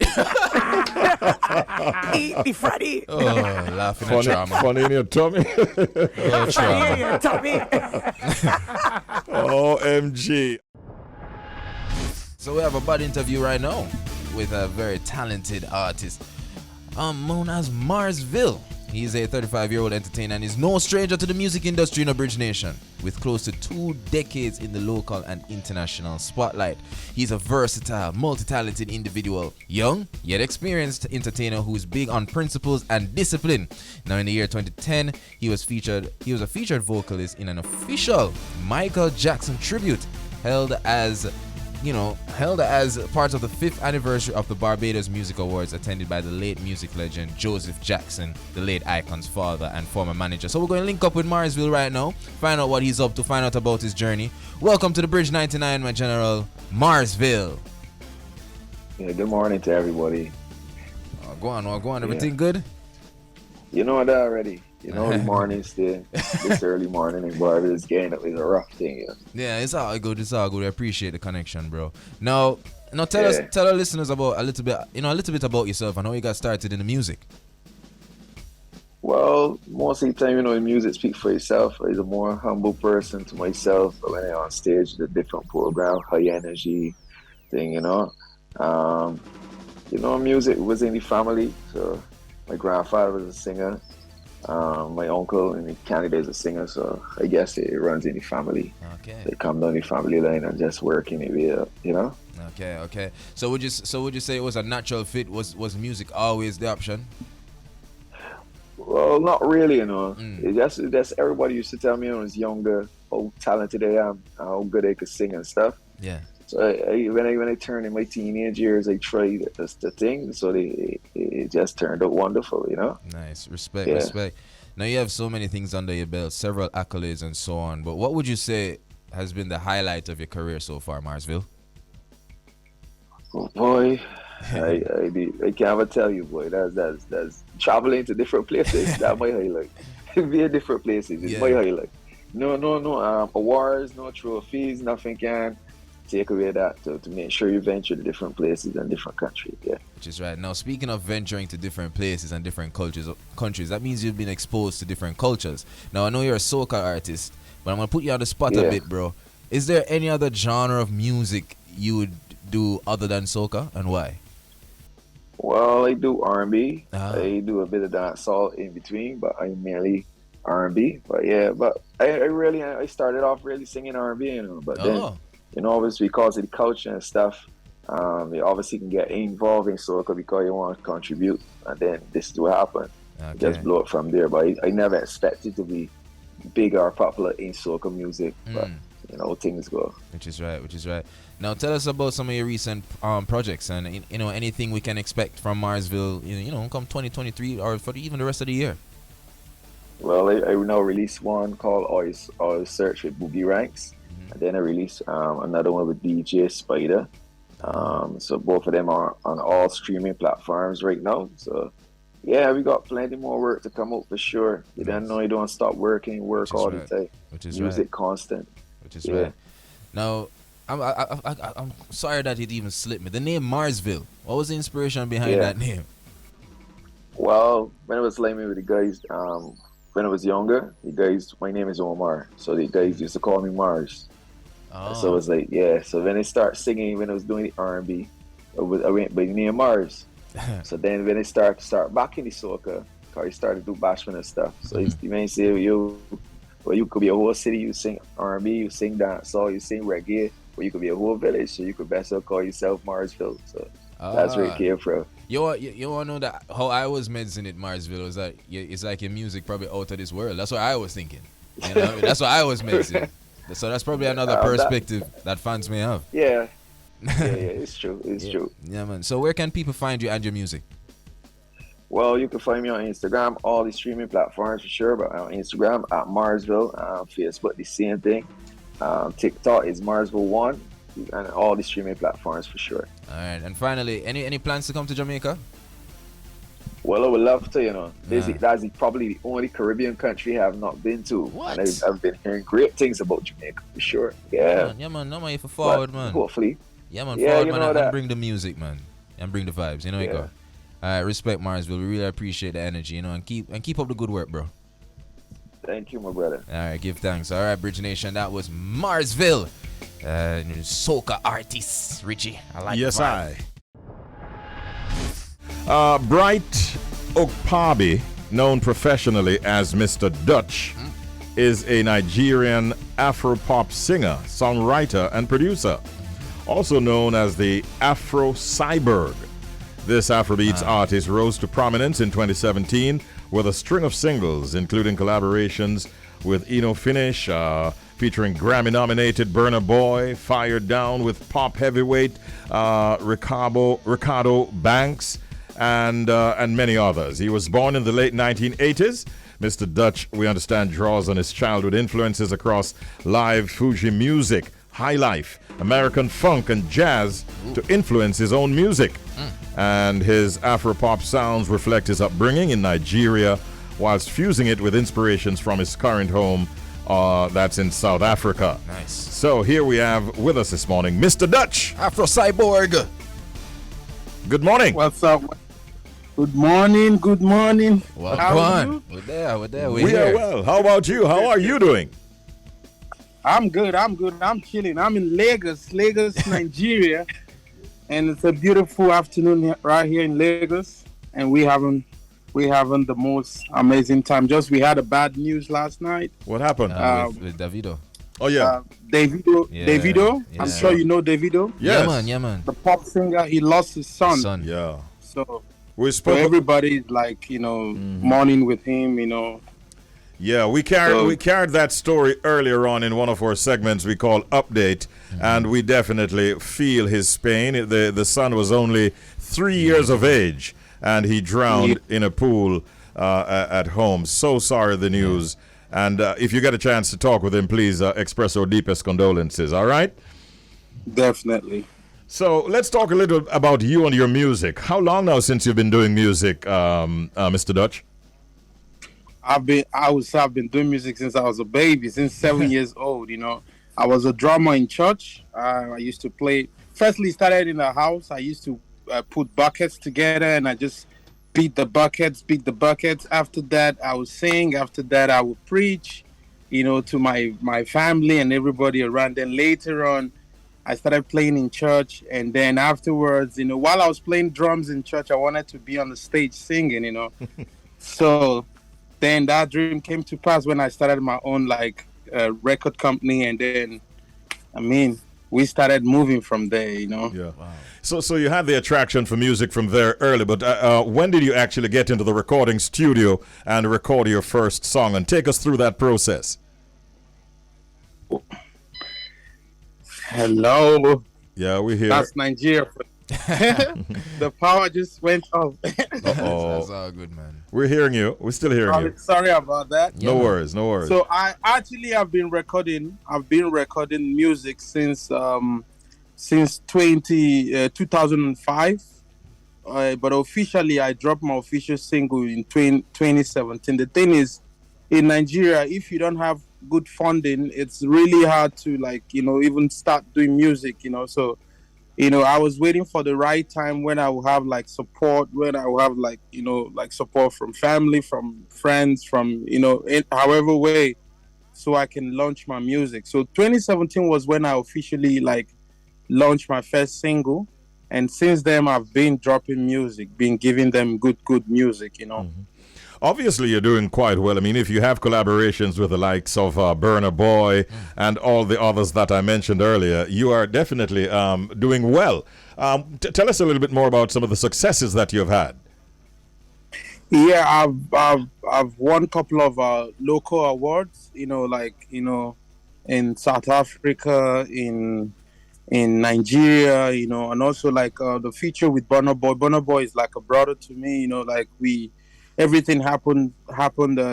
Eat the Freddie. Oh, laughing at trauma. Funny in your tummy. Oh, Freddie in your tummy. OMG. So we have a bad interview right now with a very talented artist known as Marzville. He's a 35-year-old entertainer and is no stranger to the music industry in a Bridge Nation. With close to 2 decades in the local and international spotlight, he's a versatile, multi-talented individual, young yet experienced entertainer who's big on principles and discipline. Now, in the year 2010, he was a featured vocalist in an official Michael Jackson tribute held as part of the 5th anniversary of the Barbados Music Awards, attended by the late music legend Joseph Jackson, the late icon's father and former manager. So we're going to link up with Marzville right now, find out what he's up to, find out about his journey. Welcome to the Bridge 99, my general, Marzville. Yeah, good morning to everybody. Go on. Everything good? You know that already. The morning still, this early morning in Barbados getting up is a rough thing. Yeah, it's all good. We appreciate the connection, bro. Now tell our listeners about a little bit about yourself and how you got started in the music. Well, most of the time, the music speaks for itself. I'm a more humble person to myself. But when I'm on stage, the different program, high energy thing, music was in the family. So my grandfather was a singer. My uncle in Canada is a singer, so I guess it runs in the family. Okay. They come down the family line and just work in it, Okay. So would you say it was a natural fit? Was music always the option? Well, not really, It's just everybody used to tell me when I was younger how talented I am, how good I could sing and stuff. Yeah. So when I turned in my teenage years, I tried the thing. So it just turned out wonderful, Nice. Respect. Now you have so many things under your belt, several accolades and so on. But what would you say has been the highlight of your career so far, Marzville? Oh boy, I can't even tell you, boy. That's traveling to different places. That's my highlight. Be at different places. It's my highlight. No awards, no trophies, nothing can take away that to make sure you venture to different places and different countries. Yeah. Which is right. Now, speaking of venturing to different places and different countries, that means you've been exposed to different cultures. Now, I know you're a soca artist, but I'm gonna put you on the spot a bit, bro. Is there any other genre of music you would do other than soca, and why? Well, I do R&B. I do a bit of dancehall in between, but I'm mainly R&B. But yeah, but I started off really singing R&B, you know. But then, you know, obviously because of the culture and stuff, you obviously can get involved in soca because you want to contribute, and then this is what happened. Just blow it from there. But I never expected to be big or popular in soca music, but you know, things go. Which is right. Now tell us about some of your recent projects, and you know, anything we can expect from Marzville, you know, come 2023 or for even the rest of the year. Well, I now released one called Always Search with Boogie Ranks, and then I released another one with DJ Spider. So both of them are on all streaming platforms right now. So yeah, we got plenty more work to come out for sure. You don't know you don't stop working, work all the time. Which is music constant. Which is right. Now, I'm sorry that it even slipped me. The name Marzville. What was the inspiration behind that name? Well, when I was playing with the guys, when I was younger, my name is Omar, so the guys used to call me Mars. So it was like, so when I start singing, when I was doing the R&B, I went by the name Mars. So then when I start back in the soca, because I started to do bashment and stuff. So you may say, you could be a whole city, you sing R&B, you sing dancehall, you sing reggae, or you could be a whole village, so you could best call yourself Marzville. So that's where it came from. You want to know that how I was medicine at Marzville was that it's like your music probably out of this world. That's what I was thinking. You know, that's what I was medicine. So that's probably another perspective that fans may have. Yeah, it's true. It's true. Yeah, man. So where can people find you and your music? Well, you can find me on Instagram, all the streaming platforms for sure, but on Instagram at Marzville, Facebook the same thing. TikTok is Marzville1, and all the streaming platforms for sure. All right, and finally, any plans to come to Jamaica? Well, I would love to, you know. That's probably the only Caribbean country I have not been to. What? And I've been hearing great things about Jamaica for sure. Yeah. Yeah, man. No, man, if forward, man. Hopefully. Yeah, man. Forward, man, and bring the music, man. And bring the vibes. You know, you go. All right, respect Marzville. We really appreciate the energy, you know, and keep up the good work, bro. Thank you, my brother. All right, give thanks. All right, Bridge Nation, that was Marzville. Soca Artiste, Richie. I like Yes, I. Bright Okpabi, known professionally as Mr. Dutch, is a Nigerian Afro-pop singer, songwriter, and producer, also known as the Afro Cyborg. This Afrobeats artist rose to prominence in 2017 with a string of singles, including collaborations with Eno Finish, featuring Grammy-nominated Burna Boy, Fired Down with pop heavyweight Ricardo Banks, and many others. He was born in the late 1980s. Mr. Dutch, we understand, draws on his childhood influences across live Fuji music, high life, American funk, and jazz to influence his own music. And his Afro-pop sounds reflect his upbringing in Nigeria, whilst fusing it with inspirations from his current home that's in South Africa. Nice. So here we have with us this morning, Mr. Dutch. Afro Cyborg. Good morning. What's up? Good morning. Good morning. Well, how are you? We're there. We are well. How about you? How are you doing? I'm good. I'm chilling. I'm in Lagos, Nigeria. And it's a beautiful afternoon right here in Lagos. And we having the most amazing time. Just we had a bad news last night. What happened? With Davido. Oh, yeah. Davido. Yeah. I'm sure you know Davido. Yes. Yeah, man. The pop singer, he lost his son. Yeah. So So everybody's like, mourning with him, Yeah, we carried that story earlier on in one of our segments we call Update, and we definitely feel his pain. The son was only 3 years of age, and he drowned in a pool at home. So sorry, the news. And if you get a chance to talk with him, please express our deepest condolences, all right? Definitely. So let's talk a little about you and your music. How long now since you've been doing music, Mr. Dutch? I've been doing music since I was a baby, since 7 years old. I was a drummer in church. I used to play. Firstly, started in the house. I used to put buckets together, and I just beat the buckets. After that, I would sing. After that, I would preach. to my family and everybody around. Then later on, I started playing in church, and then afterwards, while I was playing drums in church, I wanted to be on the stage singing. So then that dream came to pass when I started my own record company, and then we started moving from there. Yeah. Wow. So you had the attraction for music from there early, but when did you actually get into the recording studio and record your first song? And take us through that process. Hello. Yeah, we hear. That's Nigeria. The power just went off. That's all good, man. We're hearing you. We're still hearing you. Sorry about that. No worries. No worries. So I actually have been recording. I've been recording music since 2005. But officially, I dropped my official single in 2017. The thing is, in Nigeria, if you don't have good funding, it's really hard to even start doing music. So I was waiting for the right time when I will have support, when I will have support from family, from friends, from in however way, so I can launch my music. So 2017 was when I officially launched my first single, and since then I've been dropping music, been giving them good music. Mm-hmm. Obviously, you're doing quite well. I mean, if you have collaborations with the likes of Burna Boy and all the others that I mentioned earlier, you are definitely doing well. Tell us a little bit more about some of the successes that you've had. Yeah, I've won a couple of local awards. In South Africa, in Nigeria, and also the feature with Burna Boy. Burna Boy is like a brother to me. Everything happened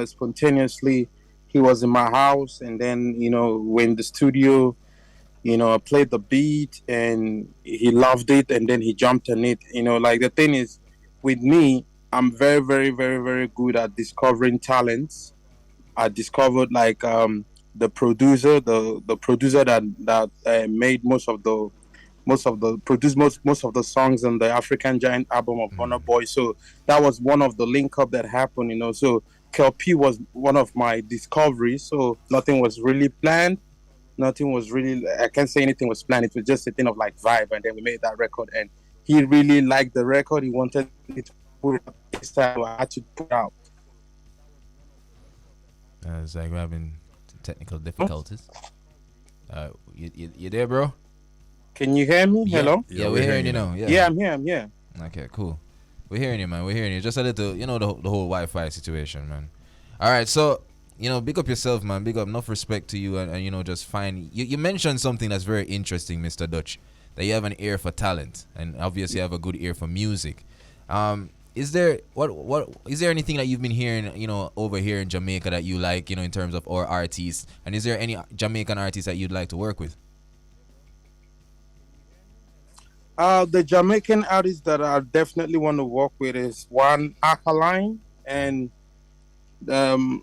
spontaneously. He was in my house, and then when the studio, I played the beat, and he loved it, and then he jumped on it. The thing is, with me, I'm very, very, very, very good at discovering talents. I discovered the producer that made most of the songs on the African Giant album of Burna Boy. So that was one of the link up that happened, So KLP was one of my discoveries. So nothing was really planned. I can't say anything was planned. It was just a thing of vibe, and then we made that record. And he really liked the record. He wanted me to put it out this time. I had to put it out. It's like we're having technical difficulties. You there, bro? Can you hear me? Yeah. Hello? Yeah, we're hearing you now. Yeah, I'm here. Okay, cool. We're hearing you, man. We're hearing you. Just a little, the whole Wi-Fi situation, man. All right, so, big up yourself, man. Big up. Enough respect to you, and just find... You mentioned something that's very interesting, Mr. Dutch, that you have an ear for talent, and obviously you have a good ear for music. Is there anything that you've been hearing, over here in Jamaica that you like, in terms of our artists? And is there any Jamaican artists that you'd like to work with? The Jamaican artists that I definitely want to work with is one Alkaline, and then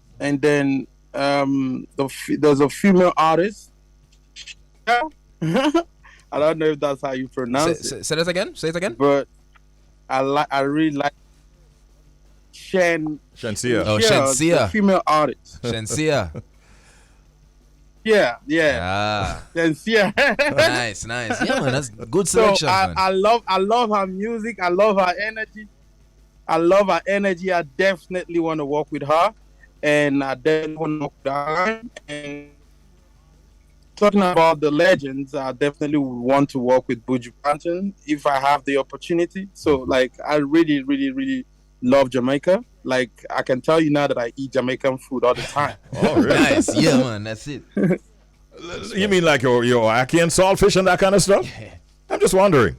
there's a female artist. I don't know if that's how you pronounce it. Say that again. Say it again. But I really like Shensia. Oh, Shensia. The female artist. Shensia. Yeah. Shensia. Nice. Yeah, man, that's good selection. So man. I love her music. I love her energy. I definitely want to work with her, and I definitely want to work with her. And talking about the legends, I definitely would want to work with Buju Banton if I have the opportunity. So I really, really, really love Jamaica. I can tell you now that I eat Jamaican food all the time. Oh, really? Nice. Yeah, man, that's it. You mean like your ackee and saltfish and that kind of stuff? Yeah. I'm just wondering.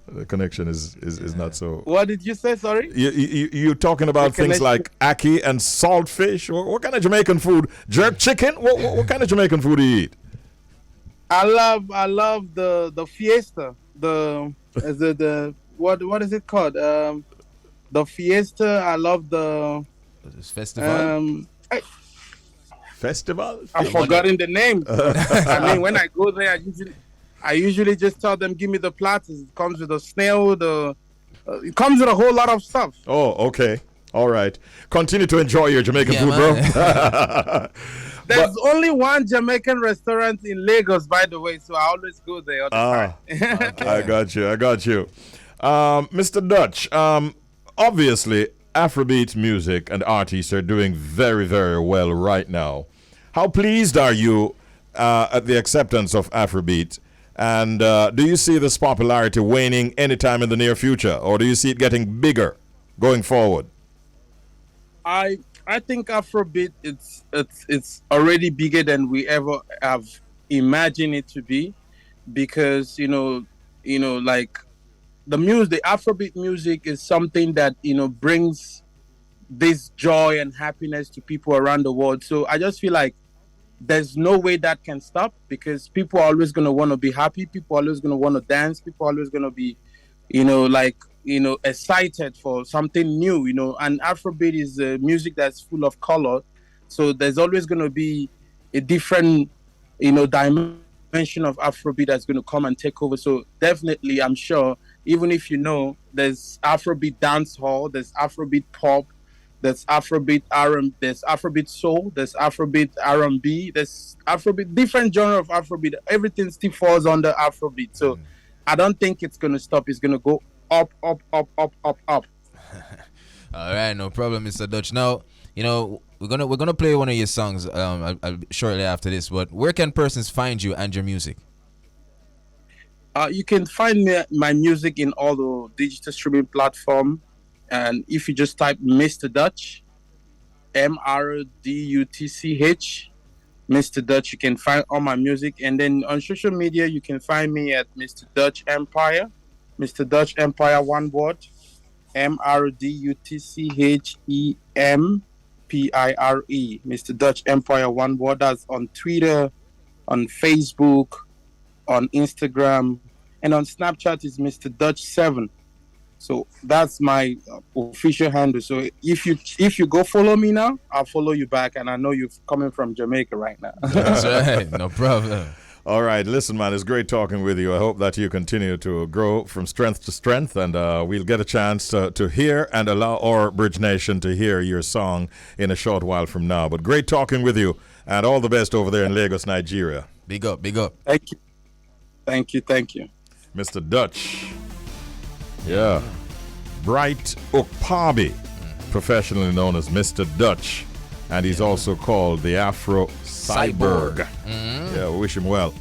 The connection is not so. What did you say? Sorry. You're talking about things like ackee and saltfish. What kind of Jamaican food? Jerk chicken? What kind of Jamaican food do you eat? I love the fiesta. What is it called? The fiesta. I love the festival. Festival? I've forgotten the name. I mean, when I go there, I usually just tell them, give me the platters. It comes with a snail. It comes with a whole lot of stuff. Oh, okay. All right. Continue to enjoy your Jamaican food, bro. There's only one Jamaican restaurant in Lagos, by the way, so I always go there all the time. I got you. Mr. Dutch, obviously, Afrobeat music and artists are doing very, very well right now. How pleased are you at the acceptance of Afrobeat? And do you see this popularity waning anytime in the near future? Or do you see it getting bigger going forward? I think Afrobeat it's already bigger than we ever have imagined it to be, because like the Afrobeat music is something that brings this joy and happiness to people around the world. So I just feel like there's no way that can stop, because people are always going to want to be happy, people are always going to want to dance, people are always going to be excited for something new, and Afrobeat is music that's full of color. So there's always going to be a different, dimension of Afrobeat that's going to come and take over. So definitely, I'm sure, even if there's Afrobeat dance hall, there's Afrobeat pop, there's Afrobeat R&B, there's Afrobeat soul, there's Afrobeat R&B, there's Afrobeat, different genre of Afrobeat. Everything still falls under Afrobeat. So I don't think it's going to stop. It's going to go up. All right, no problem, Mr. Dutch. Now, we're gonna play one of your songs shortly after this. But where can persons find you and your music? You can find my music in all the digital streaming platform, and if you just type Mr. Dutch, MRDUTCH, Mr. Dutch, you can find all my music. And then on social media, you can find me at Mr. Dutch Empire. Mr. Dutch Empire, one word, MRDUTCHEMPIRE. Mr. Dutch Empire, one word. That's on Twitter, on Facebook, on Instagram, and on Snapchat is Mr. Dutch 7. So that's my official handle. So if you go follow me now, I'll follow you back, and I know you're coming from Jamaica right now. That's right, no problem. All right, listen, man, it's great talking with you. I hope that you continue to grow from strength to strength, and we'll get a chance to hear and allow our Bridge Nation to hear your song in a short while from now. But great talking with you, and all the best over there in Lagos, Nigeria. Big up, big up. Thank you. Mr. Dutch. Yeah. Bright Okpabi, professionally known as Mr. Dutch, and he's also called the Afro Cyborg. Yeah, we wish him well.